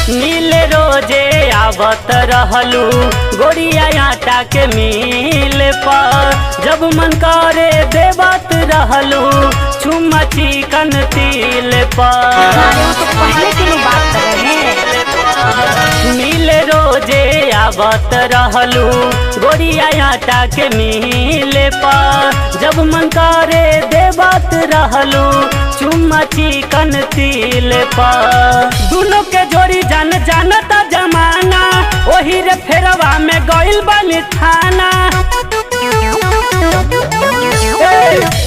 मिले रोजे आवत रहलू गोरिया आटा के मिल पर, जब मन करे देवत रहलू चुम्मा चिकन तिल पर। तो पहले की बात कर रहे हैं। मिले रोजे आवत रहलू गोरिया आटा के मिल पर, जब मन करे देवत रहलू चुम्मा चिकन तिल पर। दोनों के जोड़ी जानता जमाना, ओही रे फेरवा में गइल बानी थाना।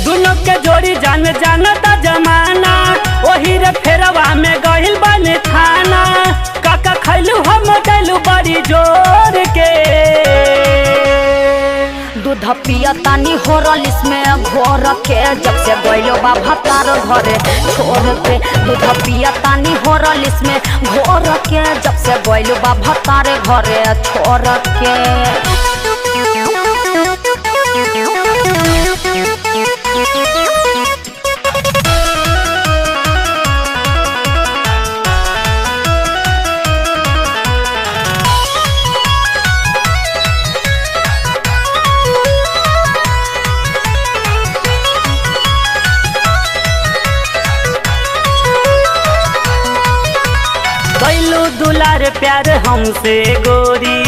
दोनों के जोड़ी जानता जमाना, ओही रे फेरवा में गइल बानी थाना। काका खैलू हम गइलू बड़ी जोर के, दूध पिया तानी होरल इसमें घोर के, जब से गइलो बा भतार घरे छोड़ के। दूध पिया तानी होरल इसमें घोर के, जब से गइलो बा भतार घरे छोड़ के। दुलार प्यार हमसे गोरी